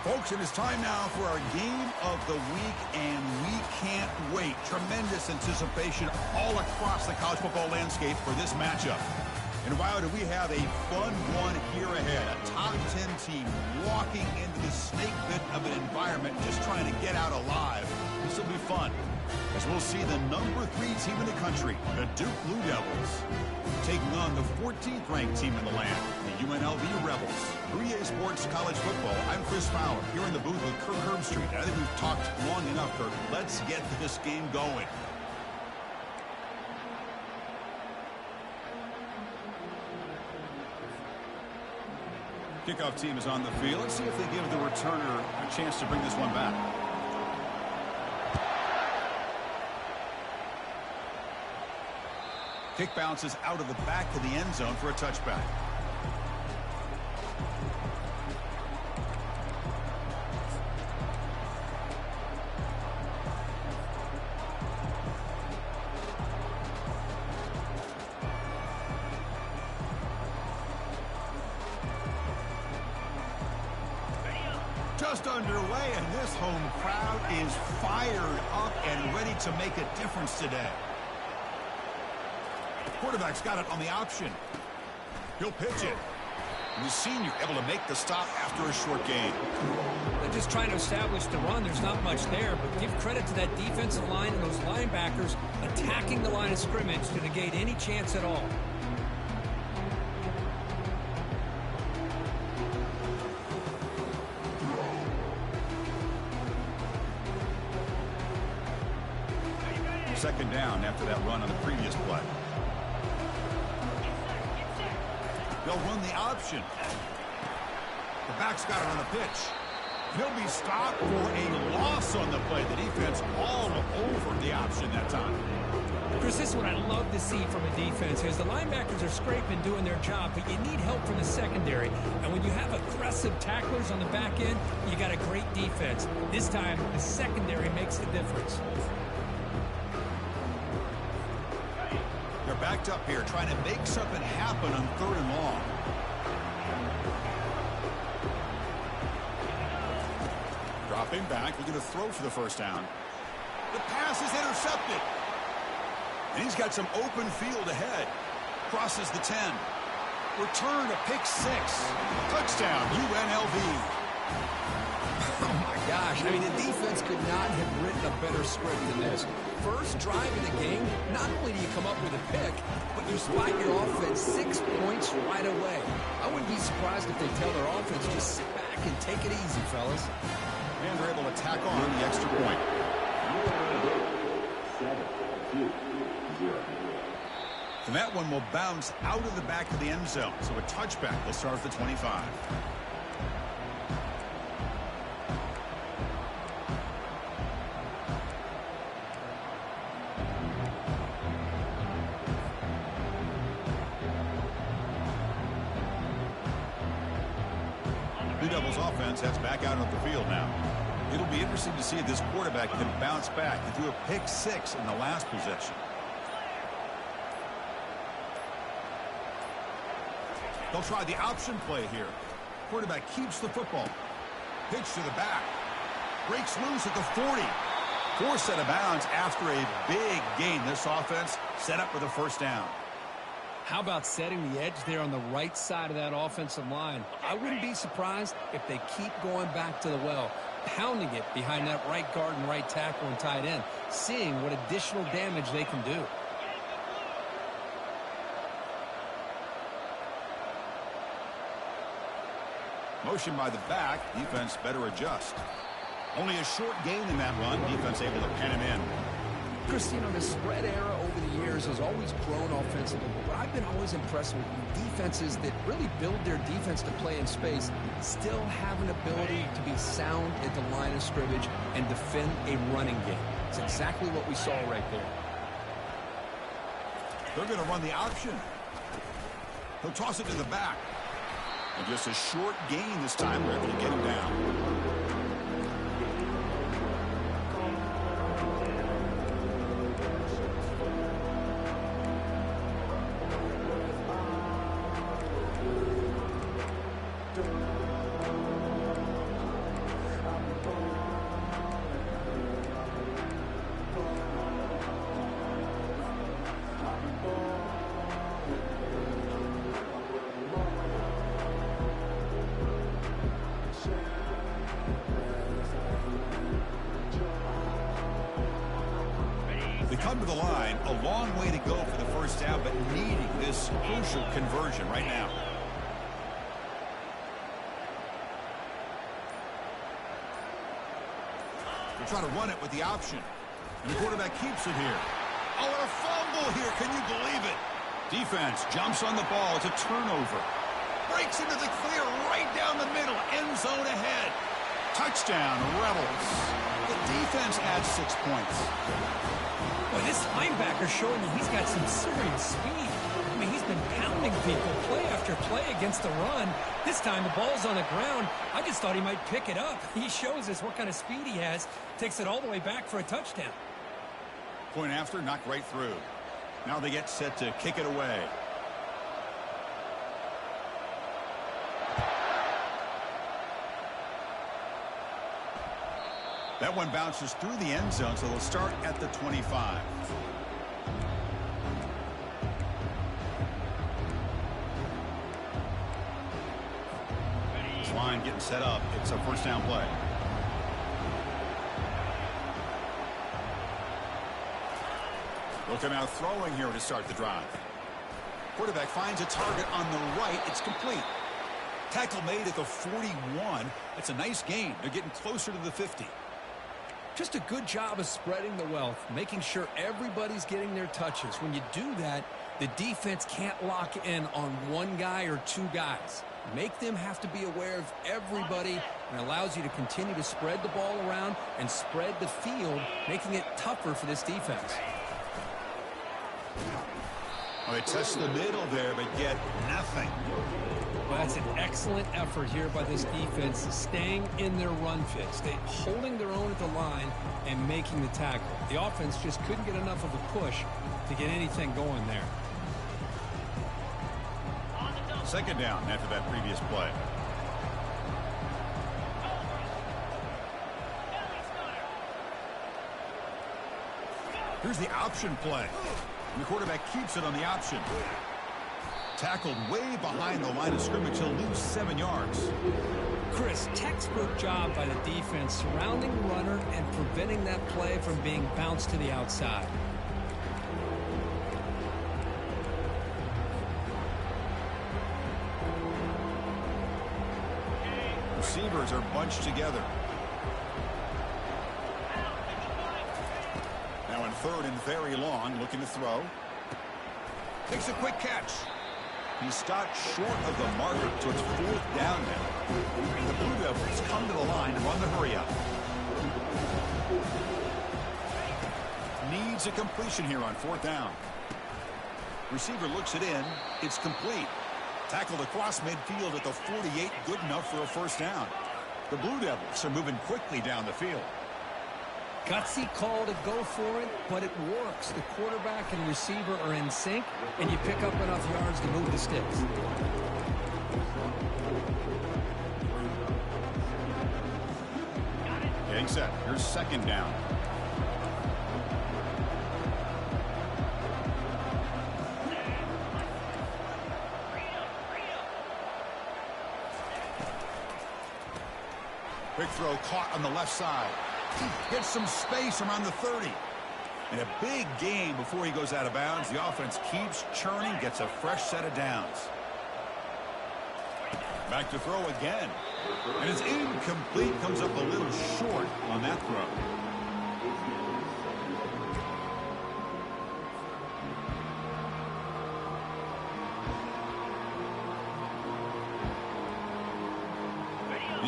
Folks, it is time now for our game of the week, and we can't wait. Tremendous anticipation all across the college football landscape for this matchup. And wow, do we have a fun one here ahead. A top 10 team walking into the snake pit of an environment, just trying to get out alive. This will be fun, as we'll see the number 3 team in the country, the Duke Blue Devils, taking on the 14th ranked team in the land, the UNLV Rebels. 3A Sports College Football. I'm Chris Fowler, here in the booth with Kirk Herbstreit. I think we've talked long enough, Kirk. Let's get this game going. Kickoff team is on the field. Let's see if they give the returner a chance to bring this one back. Kick bounces out of the back of the end zone for a touchback. Just underway, and this home crowd is fired up and ready to make a difference today. Quarterback's got it on the option. He'll pitch it. And the senior able to make the stop after a short gain. They're just trying to establish the run. There's not much there, but give credit to that defensive line and those linebackers attacking the line of scrimmage to negate any chance at all. Second down after that run on the previous play. They'll run the option. The back's got it on the pitch. He'll be stopped for a loss on the play. The defense all over the option that time. Chris, this is what I love to see from a defense is the linebackers are scraping, doing their job, but you need help from the secondary. And when you have aggressive tacklers on the back end, you got a great defense. This time, the secondary makes the difference. They're backed up here, trying to make something happen on 3rd and long. Dropping back, they're going to throw for the first down. The pass is intercepted. And he's got some open field ahead. Crosses the 10. Return to pick 6. Touchdown, UNLV. Oh, my gosh. I mean, the defense could not have written a better script than this. First drive in the game, not only do you come up with a pick, but you spot your offense 6 points right away. I wouldn't be surprised if they tell their offense, just sit back and take it easy, fellas. And they're able to tack on the extra point. 7-2-0. And that one will bounce out of the back of the end zone. So a touchback will start at the 25. Blue Devils offense heads back out on the field now. It'll be interesting to see if this quarterback can bounce back. He threw a pick 6 in the last possession. They'll try the option play here. Quarterback keeps the football. Pitch to the back. Breaks loose at the 40. Forced out of bounds after a big gain. This offense set up for the first down. How about setting the edge there on the right side of that offensive line? I wouldn't be surprised if they keep going back to the well, pounding it behind that right guard and right tackle and tight end, seeing what additional damage they can do. Motion by the back. Defense better adjust. Only a short gain in that run. Defense able to pen him in. Chris, you know, the spread era over the years has always grown offensively, but I've been always impressed with defenses that really build their defense to play in space, still have an ability to be sound at the line of scrimmage and defend a running game. It's exactly what we saw right there. They're going to run the option. He'll toss it to the back. And just a short gain this time. They're able to get him down. a long way to go for the first down, but needing this crucial conversion right now. They're trying to run it with the option. And the quarterback keeps it here. Oh, and a fumble here. Can you believe it? Defense jumps on the ball. It's a turnover. Breaks into the clear right down the middle. End zone ahead. Touchdown, Rebels. The defense adds 6 points. Boy, this linebacker showing you he's got some serious speed. I mean, he's been pounding people play after play against the run. This time the ball's on the ground. I just thought he might pick it up. He shows us what kind of speed he has. Takes it all the way back for a touchdown. Point after, knocked right through. Now they get set to kick it away. That one bounces through the end zone, so they'll start at the 25. This line getting set up. It's a first down play. Looking out throwing here to start the drive. Quarterback finds a target on the right. It's complete. Tackle made at the 41. It's a nice gain. They're getting closer to the 50. Just a good job of spreading the wealth, making sure everybody's getting their touches. When you do that, the defense can't lock in on one guy or two guys. Make them have to be aware of everybody, and allows you to continue to spread the ball around and spread the field, making it tougher for this defense. Oh, they test the middle there, but get nothing. Well, that's an excellent effort here by this defense, staying in their run fit, holding their own at the line and making the tackle. The offense just couldn't get enough of a push to get anything going there. Second down after that previous play. Here's the option play. And the quarterback keeps it on the option. Tackled way behind the line of scrimmage. He'll lose 7 yards. Chris, textbook job by the defense surrounding the runner and preventing that play from being bounced to the outside. Receivers are bunched together. Now in third and very long, looking to throw. Takes a quick catch. He stopped short of the marker, so it's fourth down now. And the Blue Devils come to the line and run the hurry up. Needs a completion here on fourth down. Receiver looks it in. It's complete. Tackled across midfield at the 48. Good enough for a first down. The Blue Devils are moving quickly down the field. Gutsy call to go for it, but it works. The quarterback and receiver are in sync, and you pick up enough yards to move the sticks. Getting set. Here's second down. Quick throw caught on the left side. Gets some space around the 30. And a big gain before he goes out of bounds. The offense keeps churning, gets a fresh set of downs. Back to throw again. And it's incomplete. Comes up a little short on that throw.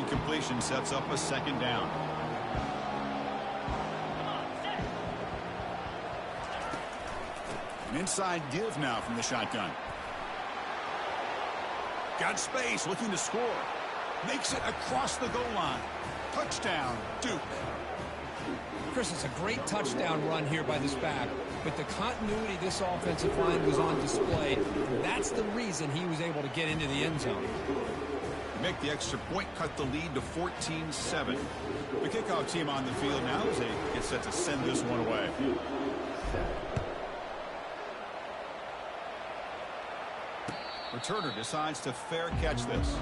Incompletion sets up a second down. An inside give now from the shotgun. Got space, looking to score. Makes it across the goal line. Touchdown, Duke. Chris, it's a great touchdown run here by this back. But the continuity this offensive line was on display. That's the reason he was able to get into the end zone. Make the extra point, cut the lead to 14-7. The kickoff team on the field now as they get set to send this one away. Returner decides to fair catch this.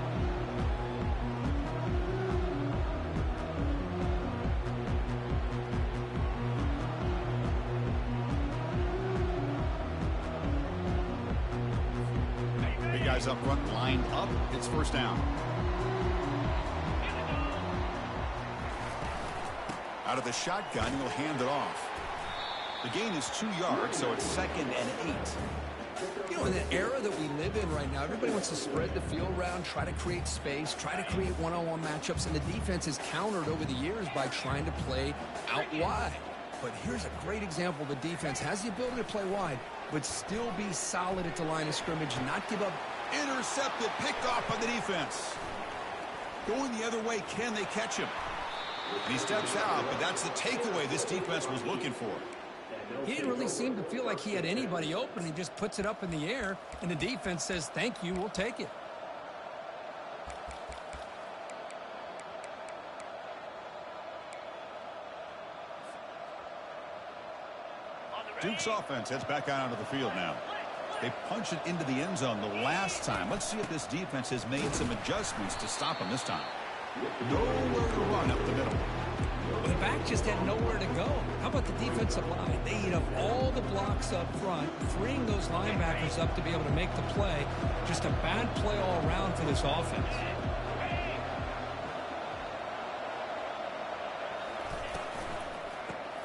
guys up front lined up. It's first down. Out of the shotgun, he'll hand it off. The gain is 2 yards, so it's 2nd and 8. You know, in the era that we live in right now, everybody wants to spread the field around, try to create space, try to create one-on-one matchups, and the defense is countered over the years by trying to play out wide. But here's a great example. The defense has the ability to play wide, but still be solid at the line of scrimmage, not give up. Intercepted, picked off by the defense. Going the other way, can they catch him? And he steps out, but that's the takeaway this defense was looking for. He didn't really seem to feel like he had anybody open. He just puts it up in the air, and the defense says, thank you, we'll take it. Duke's offense heads back out onto the field now. They punched it into the end zone the last time. Let's see if this defense has made some adjustments to stop him this time. Nowhere to run up the middle. Well, the back just had nowhere to go. How about the defensive line? They eat up all the blocks up front, freeing those linebackers up to be able to make the play. Just a bad play all around for this offense.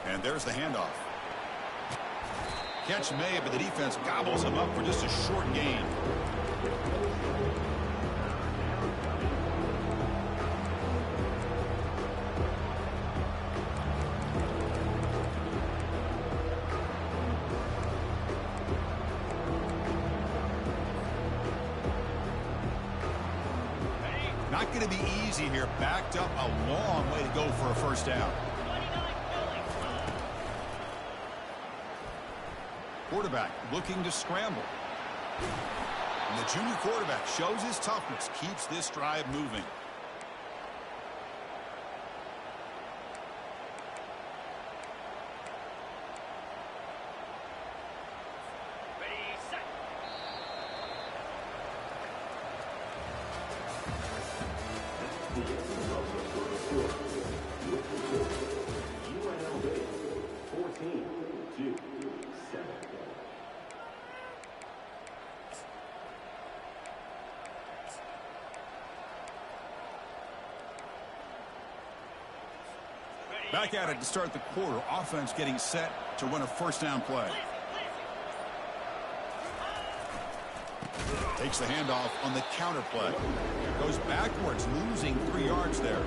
And there's the handoff. Catch made, but the defense gobbles him up for just a short gain. Not going to be easy here. Backed up a long way to go for a first down. Quarterback looking to scramble. And the junior quarterback shows his toughness, keeps this drive moving. UNLV 14-7. Back at it to start the quarter. Offense getting set to run a first down play. Takes the handoff on the counter play. Goes backwards, losing 3 yards there.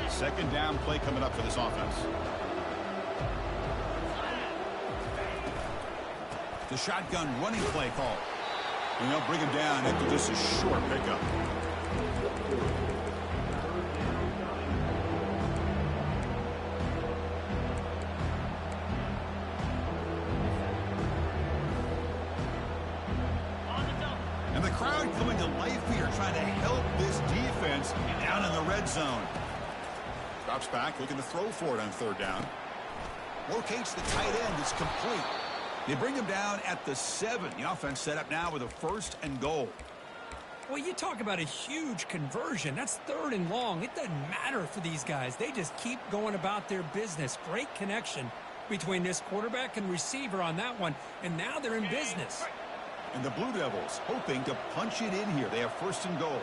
Second down play coming up for this offense. The shotgun running play call. And they'll bring him down after just a short pickup. And the crowd coming to life here, trying to help this defense down in the red zone. Drops back, looking to throw for it on third down. Locates the tight end. It's complete. They bring him down at the 7. The offense set up now with a 1st and goal. Well, you talk about a huge conversion. That's 3rd and long. It doesn't matter for these guys. They just keep going about their business. Great connection between this quarterback and receiver on that one. And now they're in business. And the Blue Devils hoping to punch it in here. They have 1st and goal.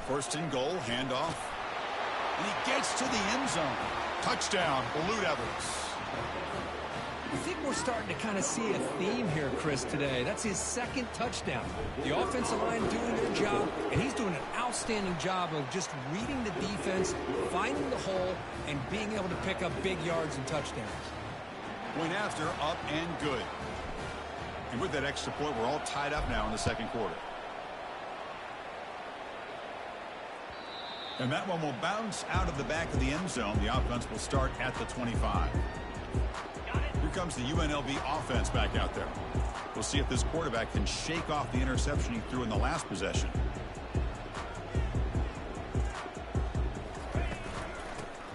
First and goal, handoff. And he gets to the end zone. Touchdown, Blue Devils. I think we're starting to kind of see a theme here, Chris, today. That's his 2nd touchdown. The offensive line doing their job, and he's doing an outstanding job of just reading the defense, finding the hole, and being able to pick up big yards and touchdowns. Point after, up and good. And with that extra point, we're all tied up now in the second quarter. And that one will bounce out of the back of the end zone. The offense will start at the 25. Here comes the UNLV offense back out there. We'll see if this quarterback can shake off the interception he threw in the last possession.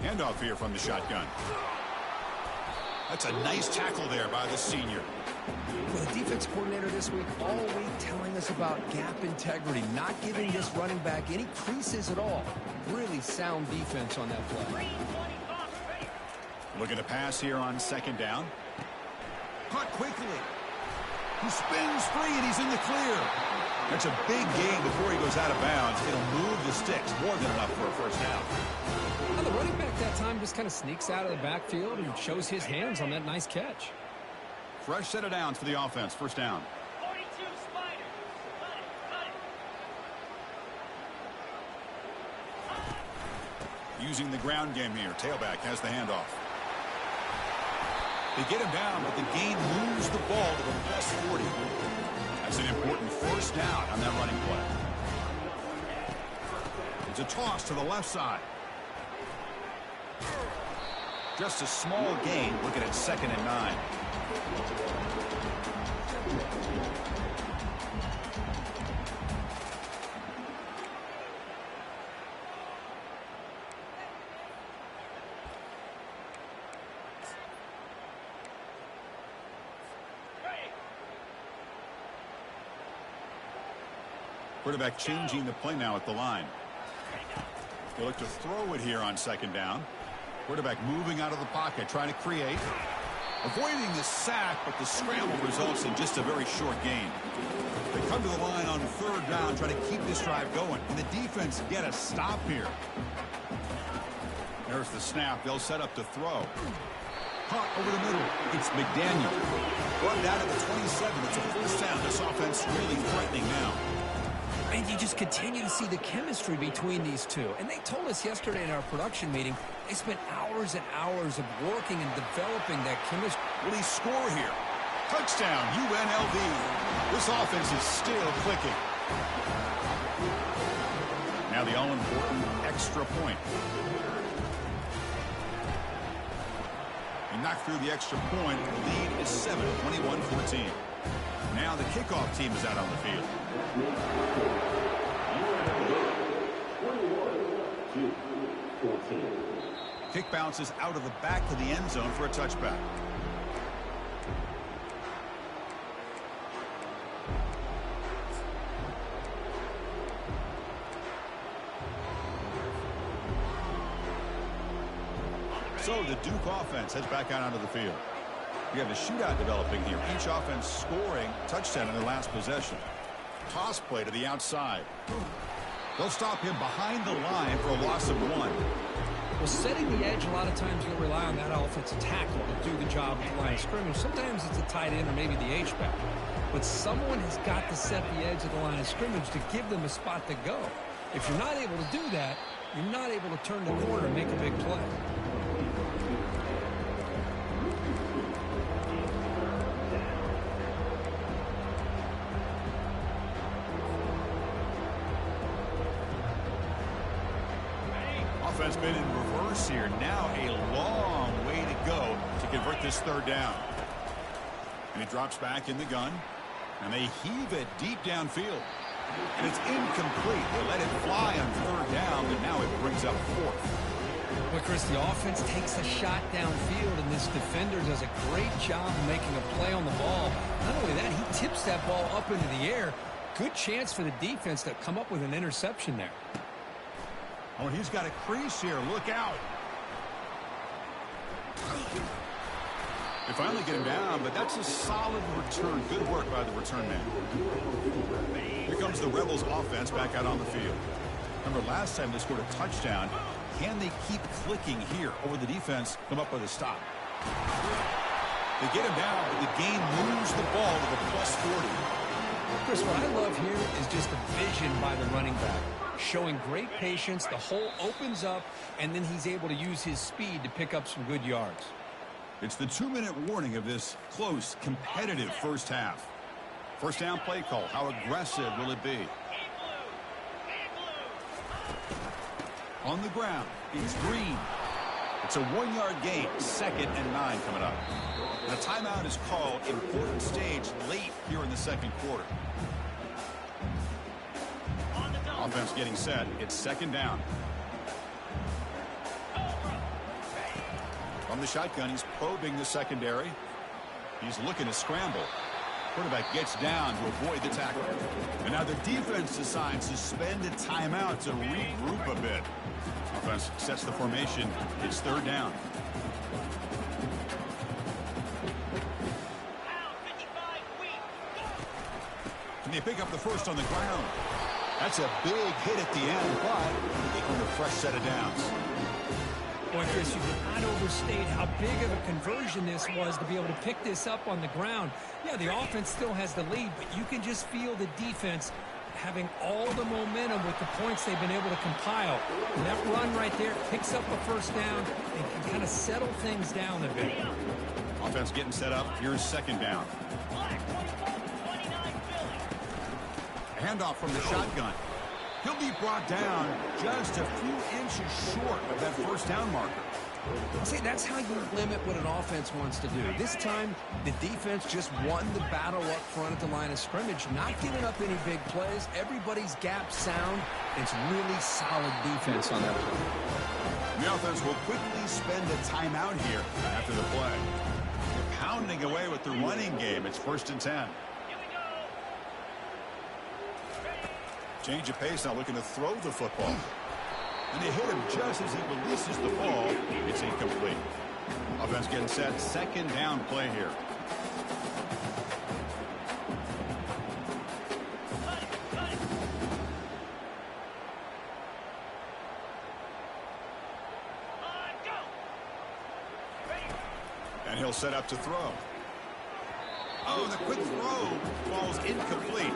Handoff here from the shotgun. That's a nice tackle there by the senior. Well, the defense coordinator this week all week telling us about gap integrity, not giving this running back any creases at all. Really sound defense on that play. Looking to pass here on second down. Caught quickly. He spins free, and he's in the clear. That's a big gain before he goes out of bounds. It'll move the sticks more than enough for a first down. Now, the running back that time just kind of sneaks out of the backfield and shows his hands on that nice catch. Fresh set of downs for the offense. First down. 42 Spiders. Using the ground game here. Tailback has the handoff. They get him down, but the gain moves the ball to the plus 40. That's an important first down on that running play. It's a toss to the left side. Just a small gain, looking at 2nd and 9. Quarterback changing the play now at the line. They look to throw it here on second down. Quarterback moving out of the pocket, trying to create. Avoiding the sack, but the scramble results in just a very short gain. They come to the line on third down, trying to keep this drive going. And the defense get a stop here. There's the snap. They'll set up to throw. Caught over the middle. It's McDaniel. Brought down to the 27. It's a first down. This offense really threatening now. And you just continue to see the chemistry between these two. And they told us yesterday in our production meeting, they spent hours and hours of working and developing that chemistry. Will he score here? Touchdown, UNLV. This offense is still clicking. Now the all-important extra point. He knocked through the extra point. The lead is 7, 21-14. Now the kickoff team is out on the field. Kick bounces out of the back of the end zone for a touchback. So the Duke offense heads back out onto the field. We have a shootout developing here. Each offense scoring touchdown in their last possession. Toss play to the outside. They'll stop him behind the line for a loss of 1. Well, setting the edge, a lot of times you'll rely on that offensive tackle to do the job at the line of scrimmage. Sometimes it's a tight end or maybe the H-back. But someone has got to set the edge of the line of scrimmage to give them a spot to go. If you're not able to do that, you're not able to turn the corner and make a big play. Offense been in reverse here. Now a long way to go to convert this third down. And he drops back in the gun. And they heave it deep downfield. And it's incomplete. They let it fly on third down, but now it brings up 4th. Well, Chris, the offense takes a shot downfield, and this defender does a great job of making a play on the ball. Not only that, he tips that ball up into the air. Good chance for the defense to come up with an interception there. Oh, and he's got a crease here. Look out. They finally get him down, but that's a solid return. Good work by the return man. Here comes the Rebels offense back out on the field. Remember, last time they scored a touchdown. Can they keep clicking here over the defense, come up with a stop? They get him down, but the game moves the ball to the plus 40. Chris, what I love here is just the vision by the running back. Showing great patience, the hole opens up, and then he's able to use his speed to pick up some good yards. It's the 2-minute warning of this close, competitive first half. First down play call. How aggressive will it be? On the ground, it's Green. It's a 1-yard gain, 2nd and 9 coming up. And a timeout is called. Important stage late here in the second quarter. Offense getting set. It's 2nd down. From the shotgun, he's probing the secondary. He's looking to scramble. Quarterback gets down to avoid the tackle. And now the defense decides to spend a timeout to regroup a bit. Offense sets the formation. It's third down. And they pick up the first on the ground. That's a big hit at the end, but they earn a fresh set of downs. Boy, Chris, you cannot overstate how big of a conversion this was to be able to pick this up on the ground. Yeah, the offense still has the lead, but you can just feel the defense having all the momentum with the points they've been able to compile. And that run right there picks up a first down and can kind of settle things down a bit. Offense getting set up. Here's second down. Handoff from the shotgun. He'll be brought down just a few inches short of that first down marker. See, that's how you limit what an offense wants to do. This time, the defense just won the battle up front at the line of scrimmage, not giving up any big plays. Everybody's gap sound. It's really solid defense on that play. The offense will quickly spend a timeout here after the play. They're pounding away with the running game. It's 1st and 10. Change of pace now, looking to throw the football. And they hit him just as he releases the ball. It's incomplete. Offense getting set. Second down play here. And he'll set up to throw. Oh, the quick throw falls incomplete.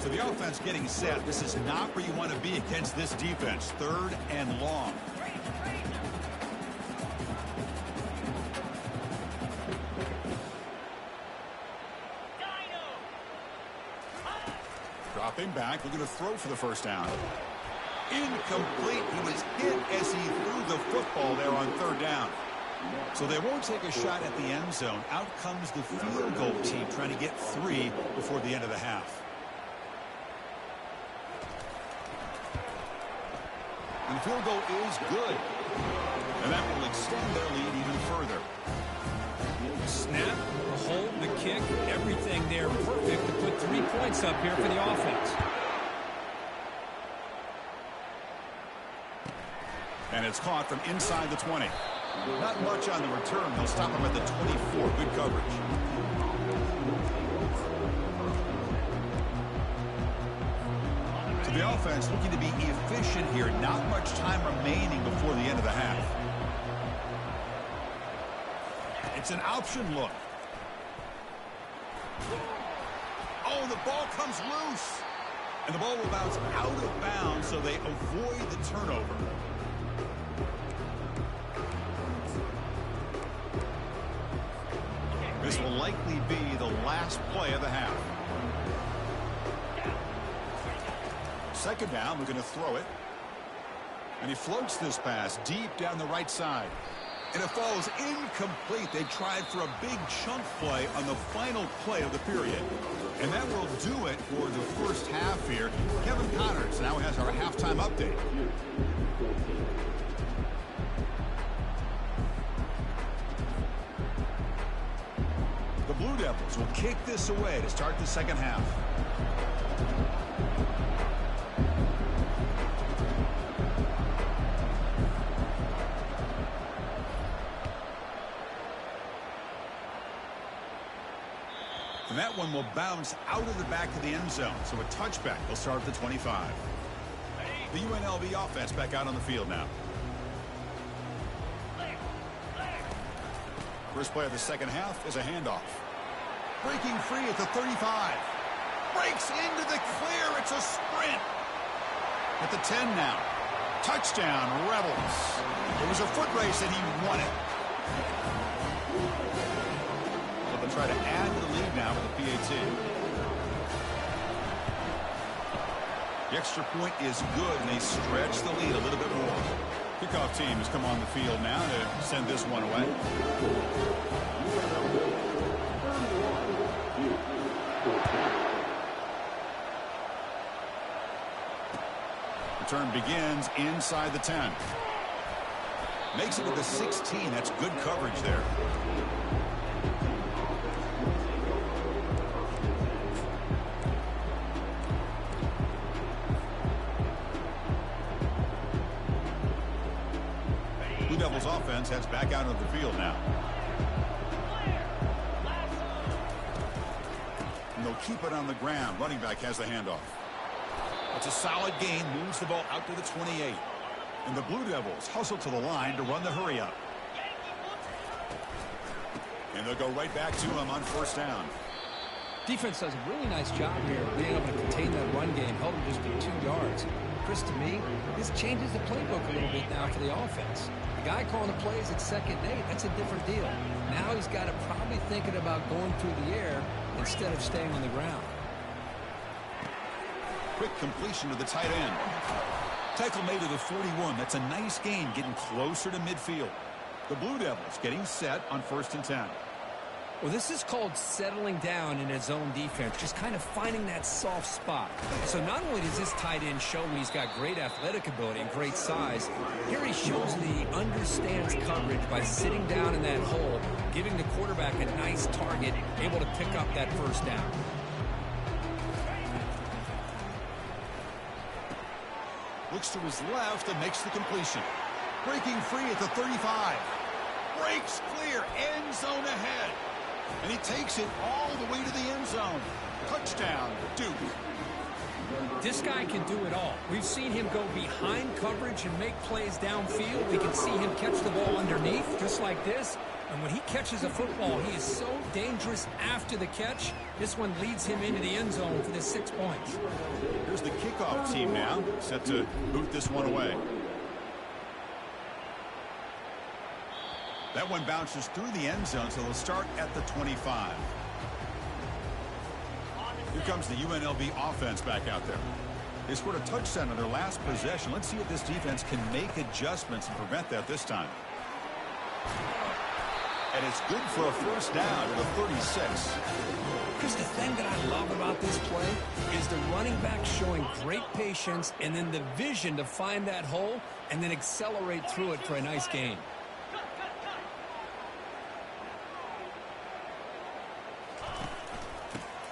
So the offense getting set. This is not where you want to be against this defense. 3rd and long. Dropping back, looking to throw for the first down. Incomplete. He was hit as he threw the football there on 3rd down. So they won't take a shot at the end zone. Out comes the field goal team trying to get 3 before the end of the half. And the field goal is good. And that will extend their lead even further. Snap, the hold, the kick, everything there perfect to put 3 points up here for the offense. And it's caught from inside the 20. Not much on the return. They'll stop him at the 24. Good coverage. So the offense looking to be efficient here. Not much time remaining before the end of the half. It's an option look. Oh, the ball comes loose. And the ball will bounce out of bounds, so they avoid the turnover. This will likely be the last play of the half. Second down, we're going to throw it. And he floats this pass deep down the right side. And it falls incomplete. They tried for a big chunk play on the final play of the period. And that will do it for the first half here. Kevin Connors now has our halftime update. The Blue Devils will kick this away to start the second half. And that one will bounce out of the back of the end zone. So a touchback will start at the 25. The UNLV offense back out on the field now. First play of the second half is a handoff. Breaking free at the 35. Breaks into the clear. It's a sprint. At the 10 now. Touchdown, Rebels. It was a foot race and he won it. So they'll try to add to the lead now with the PAT. The extra point is good, and they stretch the lead a little bit more. Kickoff team has come on the field now to send this one away. Return begins inside the 10. Makes it to the 16. That's good coverage there. offense heads back out of the field now. And they'll keep it on the ground. Running back has the handoff. It's a solid gain. Moves the ball out to the 28. And the Blue Devils hustle to the line to run the hurry up. And they'll go right back to him on first down. Defense does a really nice job here of being able to contain that run game, held him just to 2 yards. Chris, to me, this changes the playbook a little bit now for the offense. The guy calling the plays at 2nd and 8, that's a different deal. Now he's got to probably thinking about going through the air instead of staying on the ground. Quick completion to the tight end. Tackle made to the 41. That's a nice gain, getting closer to midfield. The Blue Devils getting set on 1st and 10. Well, this is called settling down in his zone defense, just kind of finding that soft spot. So not only does this tight end show when he's got great athletic ability and great size, here he shows that he understands coverage by sitting down in that hole, giving the quarterback a nice target, able to pick up that first down. Looks to his left and makes the completion. Breaking free at the 35. Breaks clear, end zone ahead. And he takes it all the way to the end zone. Touchdown, Duke. This guy can do it all. We've seen him go behind coverage and make plays downfield. We can see him catch the ball underneath, just like this. And when he catches a football, he is so dangerous after the catch. This one leads him into the end zone for the 6 points. Here's the kickoff team now, set to boot this one away. That one bounces through the end zone, so they'll start at the 25. Here comes the UNLV offense back out there. They scored a touchdown on their last possession. Let's see if this defense can make adjustments and prevent that this time. And it's good for a first down to the 36. Because the thing that I love about this play is the running back showing great patience and then the vision to find that hole and then accelerate through it for a nice gain.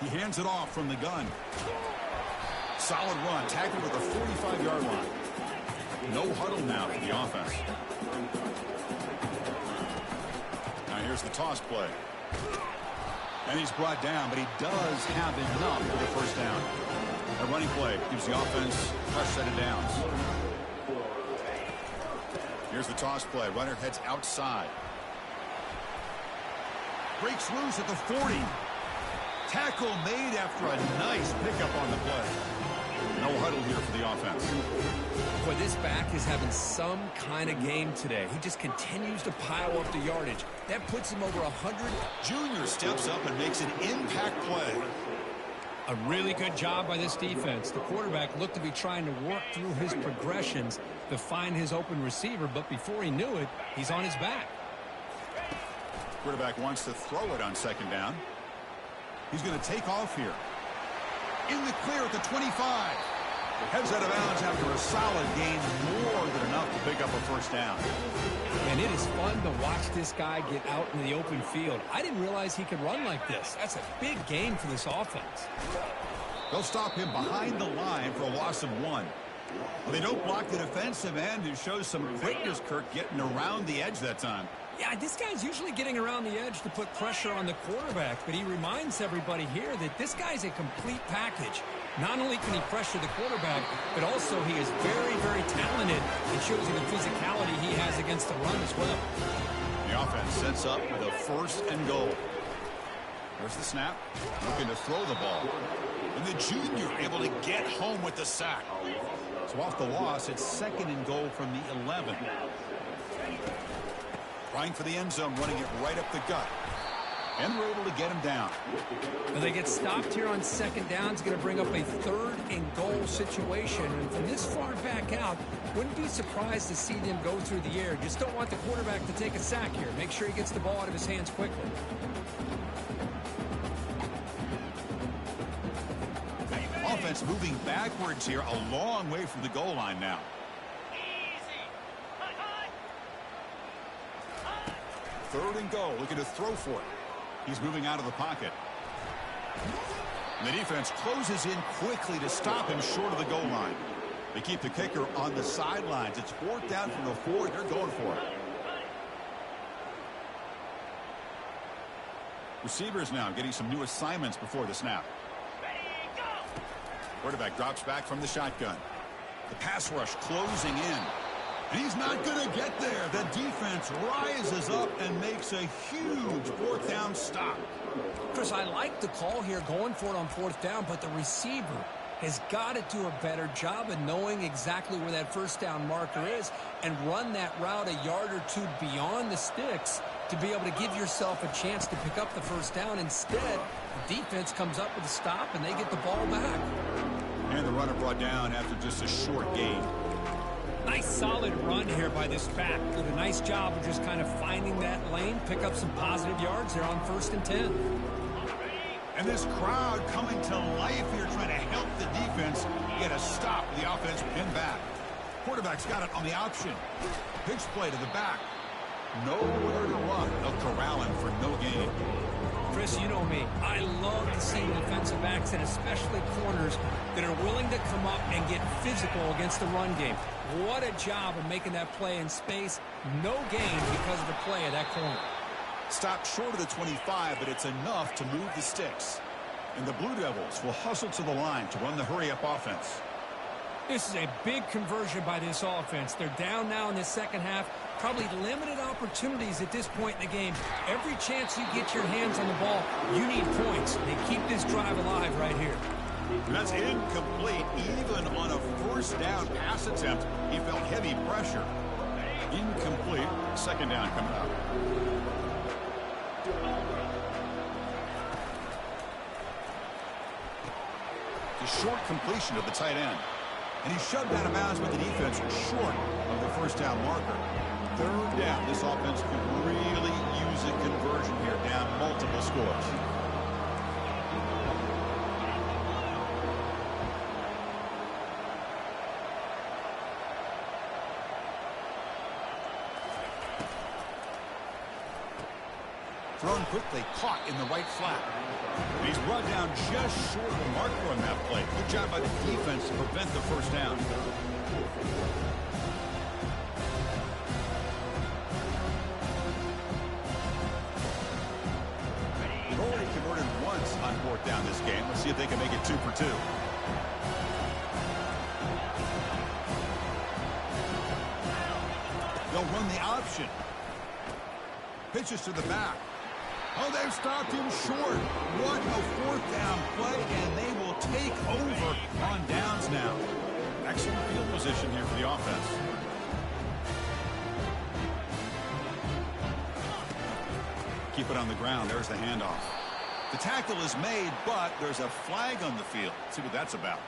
He hands it off from the gun. Solid run, tackled at the 45-yard line. No huddle now for the offense. Now here's the toss play. And he's brought down, but he does have enough for the first down. A running play gives the offense a fresh set of downs. Here's the toss play. Runner heads outside. Breaks loose at the 40. Tackle made after a nice pickup on the play. No huddle here for the offense. Boy, this back is having some kind of game today. He just continues to pile up the yardage. That puts him over 100. Junior steps up and makes an impact play. A really good job by this defense. The quarterback looked to be trying to work through his progressions to find his open receiver, but before he knew it, he's on his back. Quarterback wants to throw it on second down. He's going to take off here. In the clear at the 25. Heads out of bounds after a solid gain, more than enough to pick up a first down. And it is fun to watch this guy get out in the open field. I didn't realize he could run like this. That's a big gain for this offense. They'll stop him behind the line for a loss of 1. Well, they don't block the defensive end, who shows some quickness, Kirk, getting around the edge that time. Yeah, this guy's usually getting around the edge to put pressure on the quarterback, but he reminds everybody here that this guy's a complete package. Not only can he pressure the quarterback, but also he is very, very talented. It shows you the physicality he has against the run as well. The offense sets up with a 1st and goal. There's the snap, looking to throw the ball. And the junior able to get home with the sack. So off the loss, it's 2nd and goal from the 11. Trying for the end zone, running it right up the gut. And we're able to get him down. When they get stopped here on 2nd down, it's going to bring up a 3rd and goal situation. And from this far back out, wouldn't be surprised to see them go through the air. Just don't want the quarterback to take a sack here. Make sure he gets the ball out of his hands quickly. Offense moving backwards here, a long way from the goal line now. 3rd and goal, looking to throw for it. He's moving out of the pocket. And the defense closes in quickly to stop him short of the goal line. They keep the kicker on the sidelines. It's 4th down from the 4. They're going for it. Receivers now getting some new assignments before the snap. Quarterback drops back from the shotgun. The pass rush closing in. And he's not going to get there. The defense rises up and makes a huge fourth down stop. Chris, I like the call here going for it on fourth down, but the receiver has got to do a better job of knowing exactly where that first down marker is and run that route a yard or two beyond the sticks to be able to give yourself a chance to pick up the first down. Instead, the defense comes up with a stop and they get the ball back. And the runner brought down after just a short gain. Nice solid run here by this back. Did a nice job of just kind of finding that lane, pick up some positive yards there on 1st and 10. And this crowd coming to life here trying to help the defense get a stop. The offense pinned back. Quarterback's got it on the option. Pitch play to the back. Nowhere to run. They'll corral him for no gain. Chris, you know me. I love to see defensive backs and especially corners that are willing to come up and get physical against the run game. What a job of making that play in space. No gain because of the play of that corner. Stopped short of the 25, but it's enough to move the sticks. And the Blue Devils will hustle to the line to run the hurry-up offense. This is a big conversion by this offense. They're down now in the second half. Probably limited opportunities at this point in the game. Every chance you get your hands on the ball, you need points. They keep this drive alive right here. That's incomplete. Even on a first down pass attempt, he felt heavy pressure. Incomplete. Second down coming up. The short completion of the tight end. And he's shoved out of bounds with the defense short of the first down marker. Third down. This offense could really use a conversion here, down multiple scores. Thrown quickly, caught in the right flat. And he's brought down just short of the marker on that play. Good job by the defense to prevent the first down. They've already converted once on fourth down this game. Let's see if they can make it 2 for 2. They'll run the option. Pitches to the back. Oh, they've stopped him short. What a fourth down play, and they will take over on downs now. Excellent field position here for the offense. Keep it on the ground. There's the handoff. The tackle is made, but there's a flag on the field. Let's see what that's about.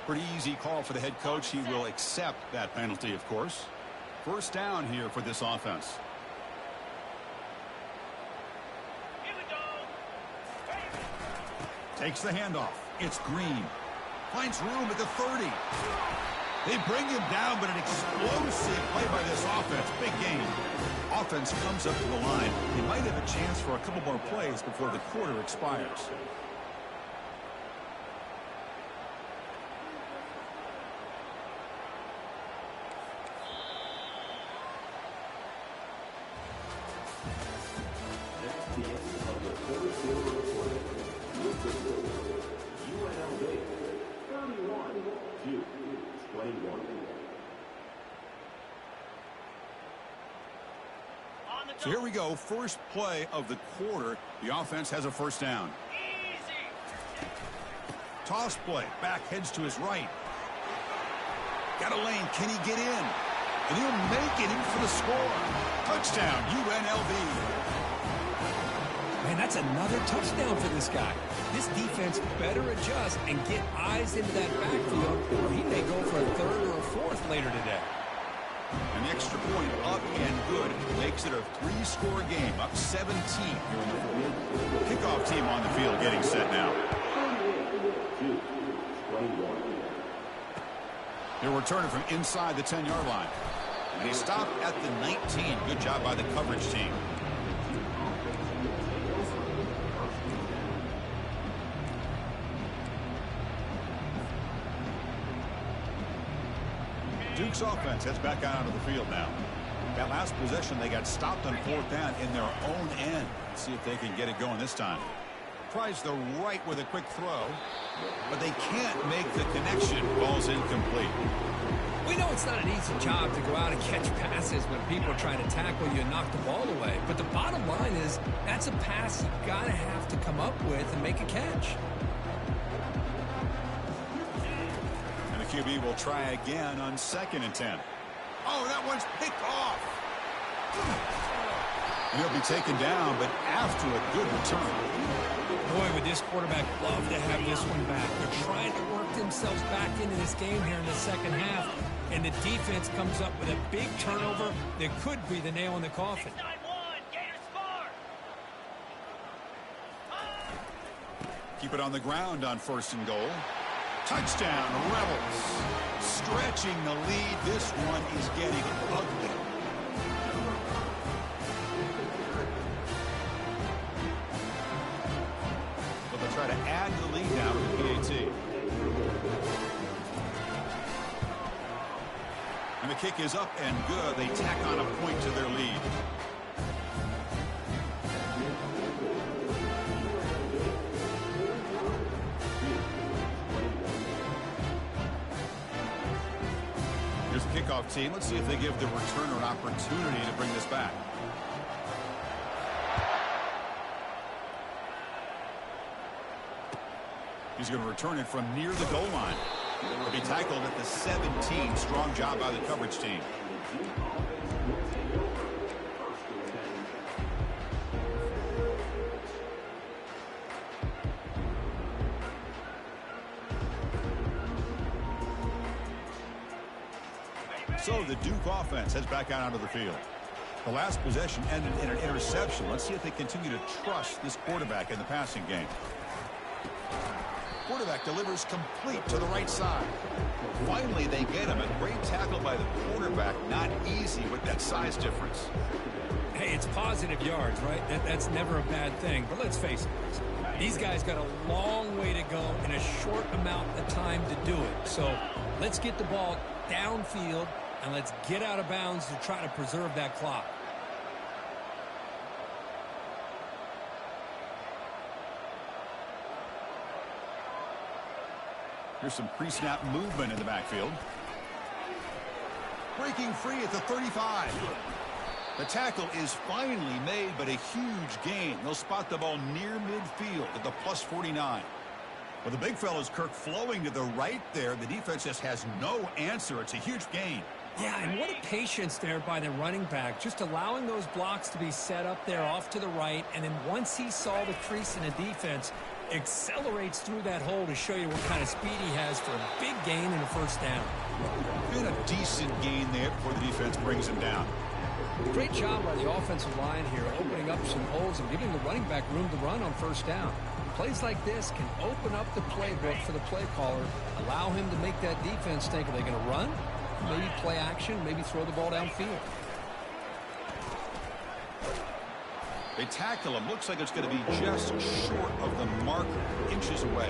Pretty easy call for the head coach. He will accept that penalty, of course. First down here for this offense. Takes the handoff. It's Green. Finds room at the 30. They bring him down, but an explosive play by this offense. Big gain. Offense comes up to the line. They might have a chance for a couple more plays before the quarter expires. UNLV 31-21. So here we go. First play of the quarter. The offense has a first down. Toss play. Back heads to his right. Got a lane. Can he get in? And he'll make it in for the score. Touchdown, UNLV. Man, that's another touchdown for this guy. This defense better adjust and get eyes into that backfield, or he may go for a third or a fourth later today. An extra point up and good makes it a 3-score game, up 17 here in the fourth. Kickoff team on the field getting set now. They're returning from inside the 10-yard line. And he stopped at the 19. Good job by the coverage team. Duke's offense heads back out onto the field now. That last possession, they got stopped on fourth down in their own end. Let's see if they can get it going this time. Tries the right with a quick throw, but they can't make the connection. Ball's incomplete. We know it's not an easy job to go out and catch passes when people are trying to tackle you and knock the ball away. But the bottom line is that's a pass you got to have to come up with and make a catch. And the QB will try again on 2nd and 10. Oh, that one's picked off. And he'll be taken down, but after a good return. Boy, would this quarterback love to have this one back. They're trying to work themselves back into this game here in the second half, and the defense comes up with a big turnover that could be the nail in the coffin. Keep it on the ground on 1st and goal. Touchdown, Rebels. Stretching the lead. This one is getting ugly. But they'll try to add the lead now to the PAT. And the kick is up and good. They tack on a point to their lead. Here's the kickoff team. Let's see if they give the returner an opportunity to bring this back. He's going to return it from near the goal line. He'll be tackled at the 17. Strong job by the coverage team. So the Duke offense heads back out onto the field. The last possession ended in an interception. Let's see if they continue to trust this quarterback in the passing game. Quarterback delivers complete to the right side. Finally, they get him. A great tackle by the quarterback. Not easy with that size difference. Hey, it's positive yards, right? That's never a bad thing. But let's face it, these guys got a long way to go in a short amount of time to do it. So let's get the ball downfield, and let's get out of bounds to try to preserve that clock. Here's some pre-snap movement in the backfield. Breaking free at the 35. The tackle is finally made, but a huge gain. They'll spot the ball near midfield at the +49. Well, the big fella's Kirk flowing to the right there. The defense just has no answer. It's a huge gain. Yeah, and what a patience there by the running back, just allowing those blocks to be set up there off to the right, and then once he saw the crease in the defense, accelerates through that hole to show you what kind of speed he has for a big gain and a first down. Been a decent gain there before the defense brings him down. Great job by the offensive line here, opening up some holes and giving the running back room to run on first down. Plays like this can open up the playbook for the play caller, allow him to make that defense think, are they going to run? Maybe play action, maybe throw the ball downfield. They tackle him. Looks like it's going to be just short of the marker, inches away.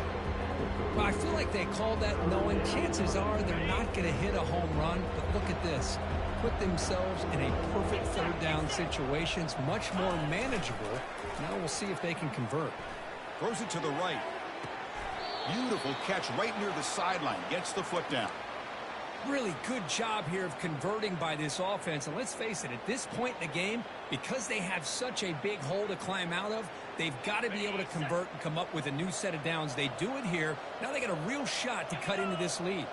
Well, I feel like they called that knowing chances are they're not going to hit a home run. But look at this. Put themselves in a perfect third down situation. It's much more manageable. Now we'll see if they can convert. Throws it to the right. Beautiful catch right near the sideline. Gets the foot down. Really good job here of converting by this offense. And let's face it, at this point in the game, because they have such a big hole to climb out of, they've got to be able to convert and come up with a new set of downs. They do it here. Now they got a real shot to cut into this lead.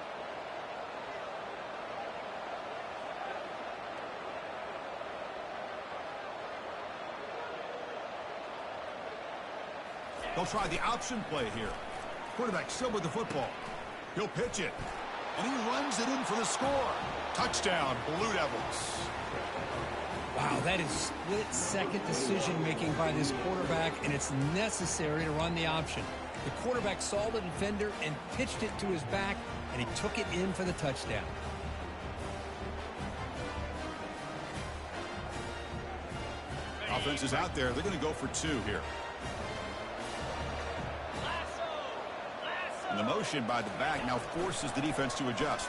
They'll try the option play here. Quarterback still with the football. He'll pitch it. And he runs it in for the score. Touchdown, Blue Devils. Wow, that is split-second decision-making by this quarterback, and it's necessary to run the option. The quarterback saw the defender and pitched it to his back, and he took it in for the touchdown. Offense is out there. They're going to go for two here. And the motion by the back now forces the defense to adjust.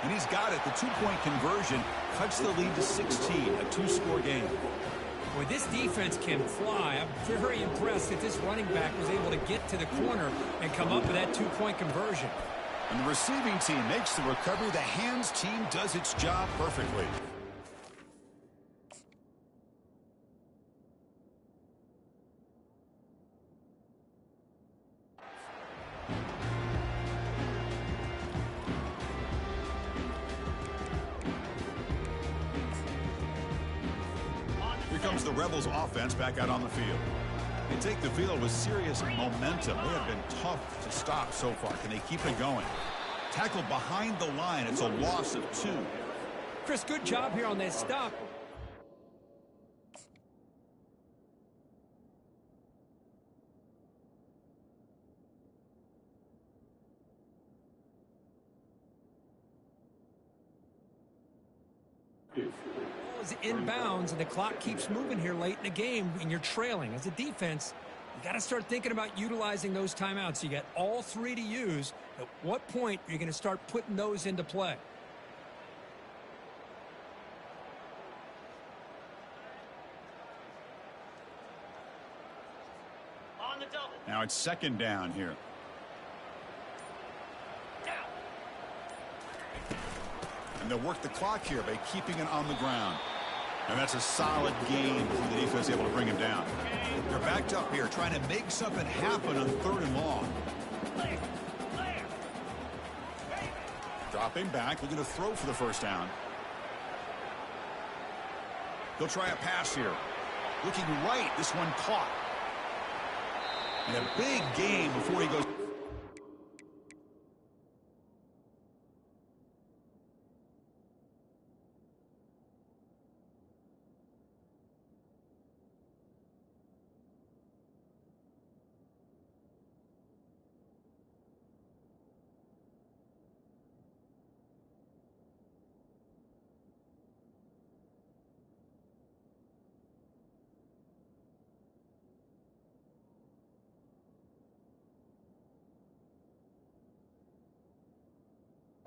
And he's got it. The two-point conversion cuts the lead to 16, a two-score game. Boy, this defense can fly. I'm very impressed that this running back was able to get to the corner and come up with that two-point conversion. And the receiving team makes the recovery. The hands team does its job perfectly. Here comes the Rebels offense back out on the field. They take the field with serious momentum. They have been tough to stop so far. Can they keep it going? Tackled behind the line. It's a loss of 2. Chris, good job here on that stop. Inbounds, and the clock keeps moving here late in the game, and you're trailing. As a defense, you got to start thinking about utilizing those timeouts. You got all 3 to use. At what point are you going to start putting those into play? On the double. Now it's second down here. And they'll work the clock here by keeping it on the ground. And that's a solid game for the defense able to bring him down. They're backed up here trying to make something happen on 3rd and long. Dropping back, looking to throw for the first down. They'll try a pass here. Looking right, this one caught. And a big game before he goes.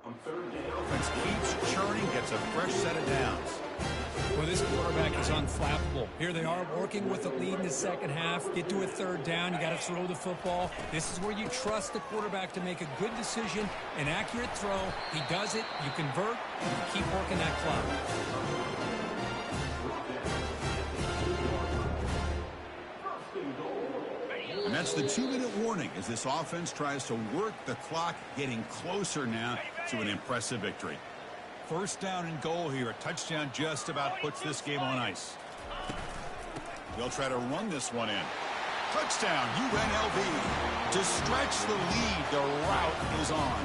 On 3rd down. Offense keeps churning, gets a fresh set of downs. Well, this quarterback is unflappable. Here they are working with the lead in the second half. Get to a 3rd down. You got to throw the football. This is where you trust the quarterback to make a good decision, an accurate throw. He does it. You convert. And you keep working that clock. And that's the 2-minute warning as this offense tries to work the clock, getting closer now to an impressive victory. 1st down and goal here. A touchdown just about puts this game on ice. They'll try to run this one in. Touchdown, UNLV. To stretch the lead, the route is on.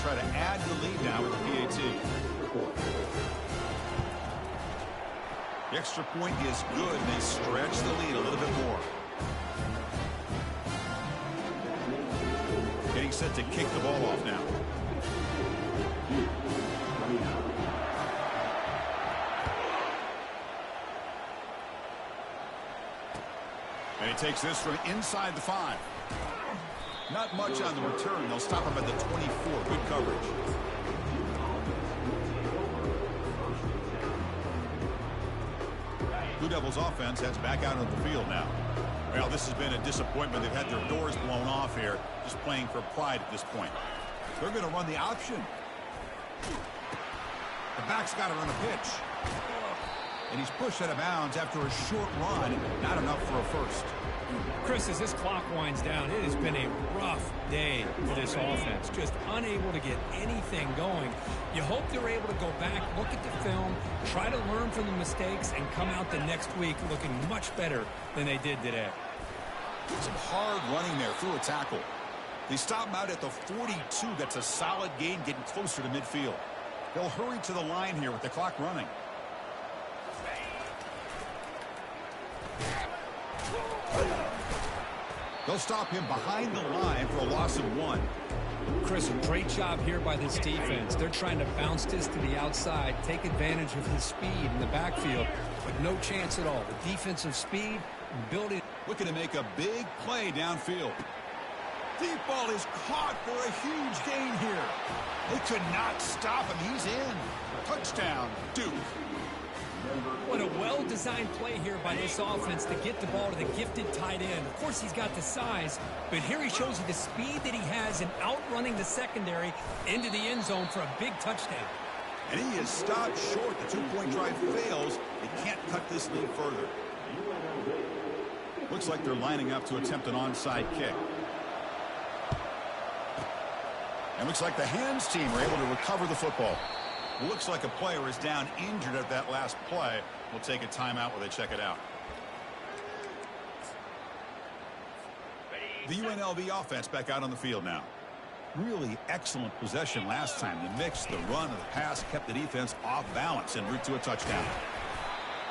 Try to add the lead now with the PAT. The extra point is good, and they stretch the lead a little bit more. Getting set to kick the ball off now. And he takes this from inside the 5. Not much on the return. They'll stop him at the 24. Good coverage. Blue Devils offense heads back out on the field now. Well, this has been a disappointment. They've had their doors blown off here, just playing for pride at this point. They're going to run the option. The back's got to run a pitch. And he's pushed out of bounds after a short run. Not enough for a first. Chris, as this clock winds down, it has been a rough day for this offense. Just unable to get anything going. You hope they're able to go back, look at the film, try to learn from the mistakes, and come out the next week looking much better than they did today. Some hard running there through a tackle. They stop him out at the 42. That's a solid gain, getting closer to midfield. They'll hurry to the line here with the clock running. They'll stop him behind the line for a loss of 1. Chris, a great job here by this defense. They're trying to bounce this to the outside, take advantage of his speed in the backfield, but no chance at all. The defensive speed and building. Looking to make a big play downfield. Deep ball is caught for a huge gain here. They could not stop him. He's in. Touchdown, Duke. What a well-designed play here by this offense to get the ball to the gifted tight end. Of course, he's got the size, but here he shows you the speed that he has in outrunning the secondary into the end zone for a big touchdown. And he is stopped short. The two-point drive fails. They can't cut this lead further. Looks like they're lining up to attempt an onside kick. And looks like the hands team are able to recover the football. Looks like a player is down injured at that last play. We'll take a timeout while they check it out. The UNLV offense back out on the field now. Really excellent possession last time. The mix, the run, and the pass kept the defense off balance en route to a touchdown.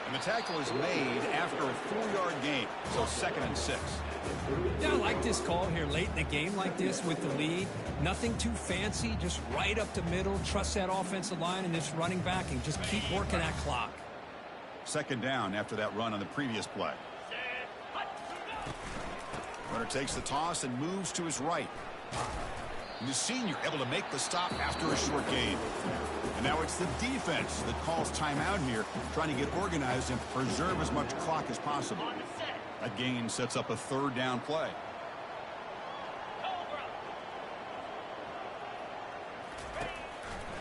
And the tackle is made after a 4-yard gain, so 2nd and 6. Yeah, I like this call here late in the game like this with the lead. Nothing too fancy, just right up the middle. Trust that offensive line and this running back and just keep working that clock. 2nd down after that run on the previous play. Runner takes the toss and moves to his right. And the senior able to make the stop after a short gain. And now it's the defense that calls timeout here, trying to get organized and preserve as much clock as possible. That gain sets up a 3rd down play.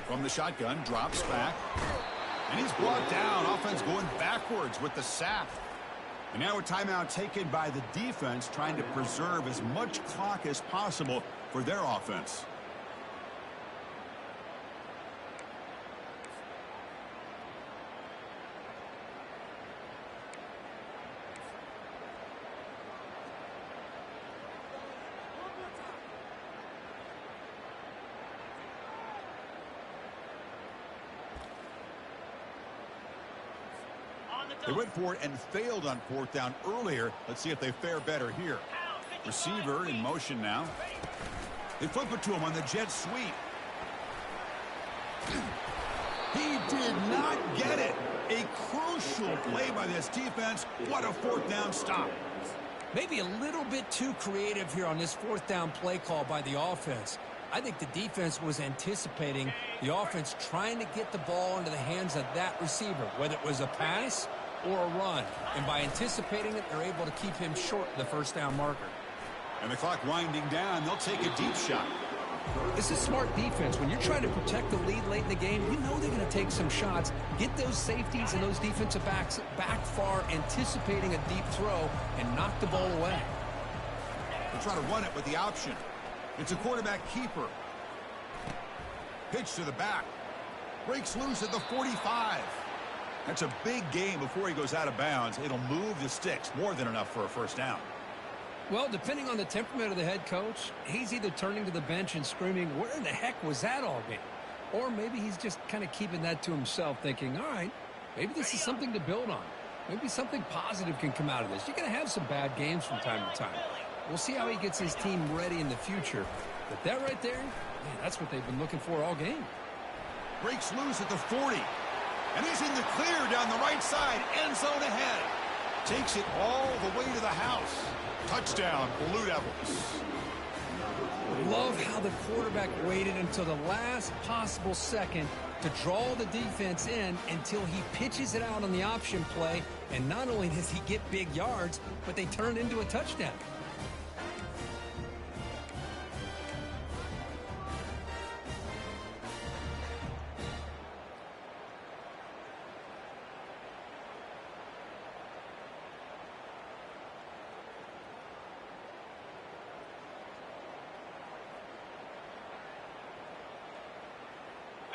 From the shotgun, drops back. And he's brought down. Offense going backwards with the sack. And now a timeout taken by the defense, trying to preserve as much clock as possible for their offense. They went for it and failed on 4th down earlier. Let's see if they fare better here. Receiver in motion now. They flip it to him on the jet sweep. He did not get it. A crucial play by this defense. What a 4th down stop. Maybe a little bit too creative here on this 4th down play call by the offense. I think the defense was anticipating the offense trying to get the ball into the hands of that receiver, whether it was a pass or a run. And by anticipating it, they're able to keep him short of the 1st down marker. And the clock winding down, they'll take a deep shot. This is smart defense. When you're trying to protect the lead late in the game, you know they're going to take some shots, get those safeties and those defensive backs back far, anticipating a deep throw, and knock the ball away. They try to run it with the option. It's a quarterback keeper. Pitch to the back. Breaks loose at the 45. That's a big gain before he goes out of bounds. It'll move the sticks. More than enough for a 1st down. Well, depending on the temperament of the head coach, he's either turning to the bench and screaming, where in the heck was that all game? Or maybe he's just kind of keeping that to himself, thinking, all right, maybe this is something to build on. Maybe something positive can come out of this. You're going to have some bad games from time to time. We'll see how he gets his team ready in the future. But that right there, man, that's what they've been looking for all game. Breaks loose at the 40. And he's in the clear down the right side. End zone ahead. Takes it all the way to the house. Touchdown, Blue Devils. Love how the quarterback waited until the last possible second to draw the defense in until he pitches it out on the option play. And not only does he get big yards, but they turn into a touchdown.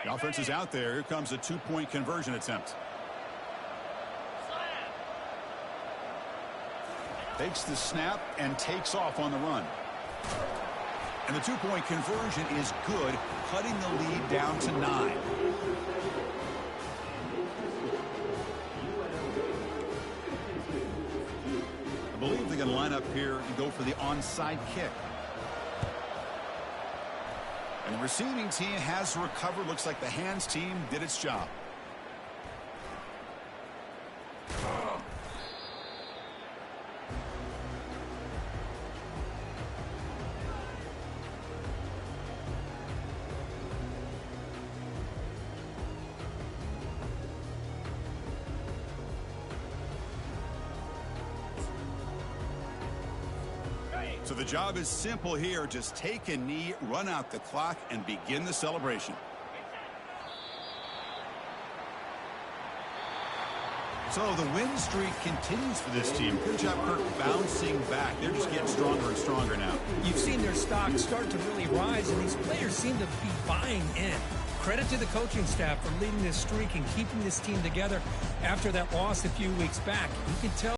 The offense is out there. Here comes a 2-point conversion attempt. Takes the snap and takes off on the run. And the 2-point conversion is good, cutting the lead down to 9. I believe they're going to line up here and go for the onside kick. The receiving team has to recover. Looks like the hands team did its job. So the job is simple here. Just take a knee, run out the clock, and begin the celebration. So the win streak continues for this team. Good job, Kirk, bouncing back. They're just getting stronger and stronger now. You've seen their stock start to really rise, and these players seem to be buying in. Credit to the coaching staff for leading this streak and keeping this team together after that loss a few weeks back. You can tell